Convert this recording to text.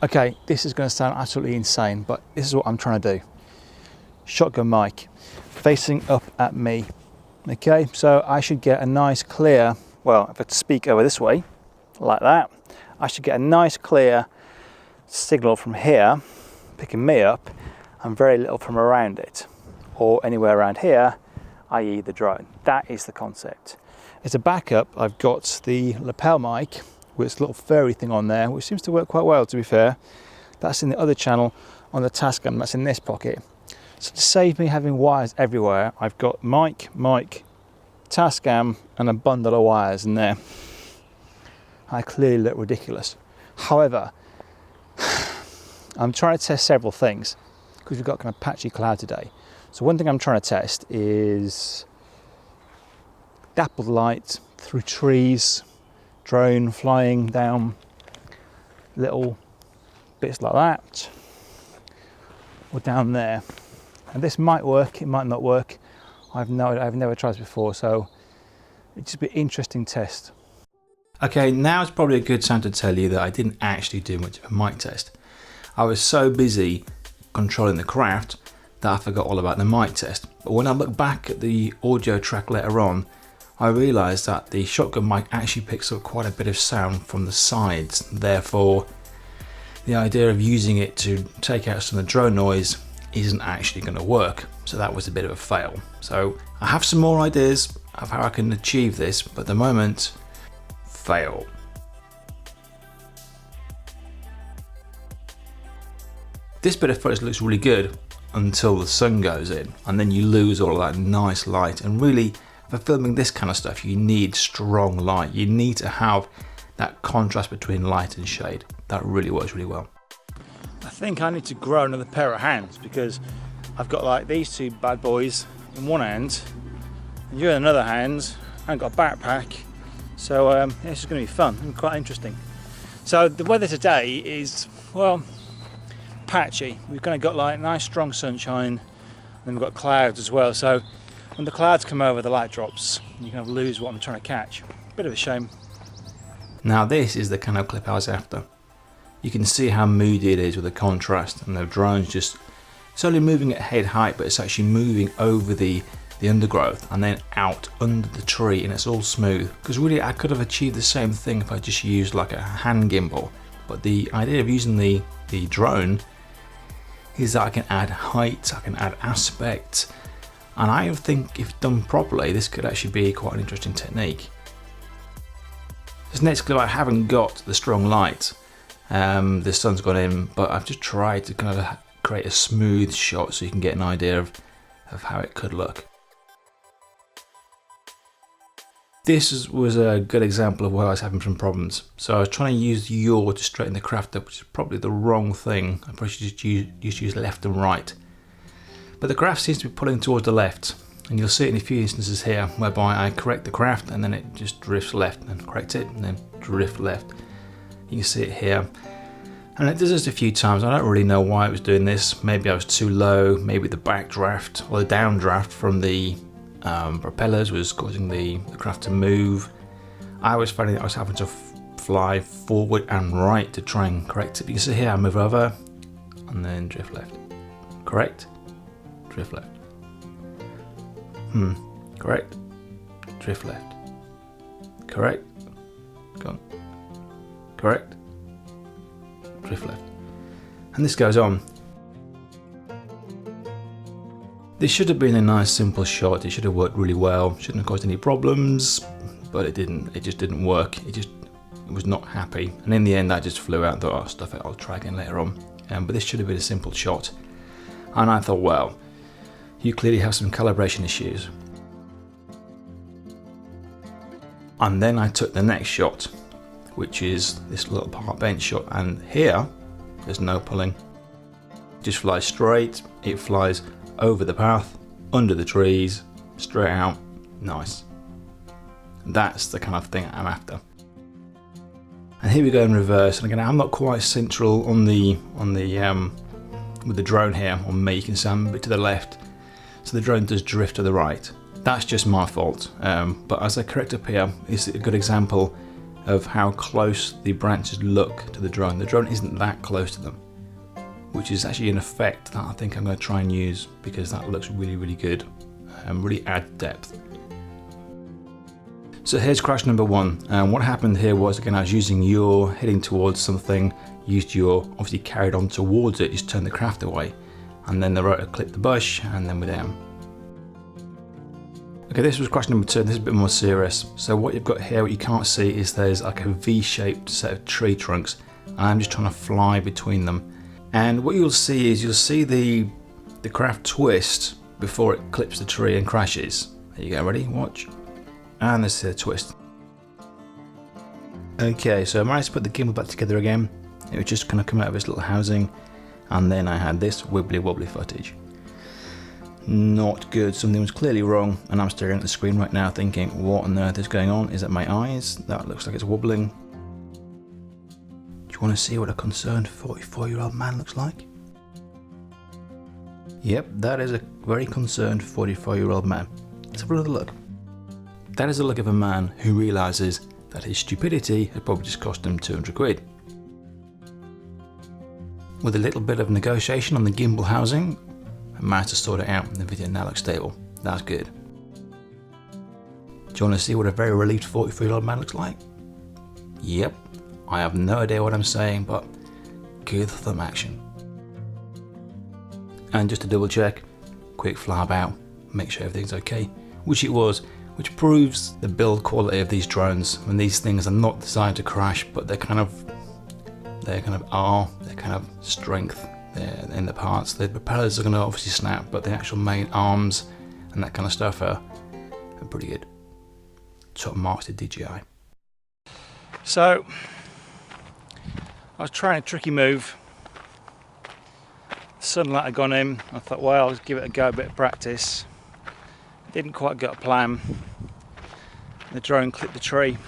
Okay, this is going to sound absolutely insane, but this is what I'm trying to do. Shotgun mic facing up at me. Okay, so I should get a nice clear, well, if I speak over this way, like that, I should get a nice clear signal from here, picking me up, and very little from around it, or anywhere around here, i.e. the drone. That is the concept. As a backup, I've got the lapel mic with this little furry thing on there, which seems to work quite well, to be fair. That's in the other channel on the Tascam, that's in this pocket. So to save me having wires everywhere, I've got mic, Tascam, and a bundle of wires in there. I clearly look ridiculous. However, I'm trying to test several things because we've got kind of patchy cloud today. So one thing I'm trying to test is dappled light through trees, drone flying down little bits like that, or down there. And this might work, it might not work. I've never tried this before, so it'd just be an interesting test. Okay, now it's probably a good time to tell you that I didn't actually do much of a mic test. I was so busy controlling the craft that I forgot all about the mic test. But when I look back at the audio track later on, I realised that the shotgun mic actually picks up quite a bit of sound from the sides. Therefore, the idea of using it to take out some of the drone noise isn't actually going to work. So that was a bit of a fail. So I have some more ideas of how I can achieve this, but at the moment, fail. This bit of footage looks really good until the sun goes in, and then you lose all of that nice light. And really, for filming this kind of stuff, you need strong light. You need to have that contrast between light and shade. That really works really well. I think I need to grow another pair of hands because I've got like these two bad boys in one hand and you're in another hand. I've got a backpack, so yeah, it's just going to be fun and quite interesting. So the weather today is, well, patchy. We've kind of got like nice strong sunshine, and then we've got clouds as well. So when the clouds come over, the light drops, and you kind of lose what I'm trying to catch. Bit of a shame. Now this is the kind of clip I was after. You can see how moody it is with the contrast, and the drone's just, it's only moving at head height, but it's actually moving over the undergrowth and then out under the tree, and it's all smooth. Because really I could have achieved the same thing if I just used like a hand gimbal, but the idea of using the drone is that I can add height, I can add aspect, and I think if done properly, this could actually be quite an interesting technique. This next clip, I haven't got the strong light. The sun's gone in, but I've just tried to kind of create a smooth shot so you can get an idea of how it could look. This was a good example of where I was having some problems. So I was trying to use the yaw to straighten the craft up, which is probably the wrong thing. I probably should just use left and right. But the craft seems to be pulling towards the left, and you'll see it in a few instances here whereby I correct the craft and then it just drifts left, and correct it and then drift left. You can see it here, and it does this a few times. I don't really know why it was doing this. Maybe I was too low, maybe the backdraft or the downdraft from the propellers was causing the craft to move. I was finding that I was having to fly forward and right to try and correct it. You can see here I move over and then drift left, correct, drift left, correct, drift left, correct, gone, correct, drift left, and this goes on. This should have been a nice simple shot. It should have worked really well, shouldn't have caused any problems, but it didn't. It just didn't work. It was not happy, and in the end I just flew out and thought, oh, stuff it, I'll try again later on. But this should have been a simple shot, and I thought, well, you clearly have some calibration issues. And then I took the next shot, which is this little park bench shot, and here there's no pulling. It just flies straight. It flies over the path, under the trees, straight out, nice. That's the kind of thing I'm after. And here we go in reverse, and again I'm not quite central on the with the drone here on me. You can see I'm a bit to the left, so the drone does drift to the right. That's just my fault, but as I correct up here, it's a good example of how close the branches look to the drone. The drone isn't that close to them, which is actually an effect that I think I'm going to try and use, because that looks really, really good and really add depth. So here's crash number one, and what happened here was, again, I was using yaw, heading towards something, used yaw, obviously carried on towards it, just turned the craft away, and then the rotor clipped the bush, and then we're down. Okay, this was crash number two. This is a bit more serious. So what you've got here, what you can't see, is there's like a V-shaped set of tree trunks, and I'm just trying to fly between them. And what you'll see is, you'll see the craft twist before it clips the tree and crashes. There you go, ready? Watch. And this is a twist. Okay, so I managed to put the gimbal back together again. It was just kind of coming out of its little housing, and then I had this wibbly wobbly footage. Not good. Something was clearly wrong, and I'm staring at the screen right now thinking, what on earth is going on? Is it my eyes? That looks like it's wobbling. Do you want to see what a concerned 44-year-old man looks like? Yep, that is a very concerned 44-year-old man. Let's have another look. That is the look of a man who realises that his stupidity had probably just cost him 200 quid. With a little bit of negotiation on the gimbal housing, I managed to sort it out, and the video now looks stable. That's good. Do you want to see what a very relieved 44-year-old man looks like? Yep, I have no idea what I'm saying, but good thumb action. And just to double check, quick flab out, make sure everything's okay, which it was, which proves the build quality of these drones. When these things are not designed to crash, but they're kind of strength there in the parts. The propellers are going to obviously snap, but the actual main arms and that kind of stuff are pretty good. Top marks to DJI. So I was trying a tricky move. Sunlight had gone in. I thought, well, I'll give it a go, a bit of practice. Didn't quite get a plan. The drone clipped the tree.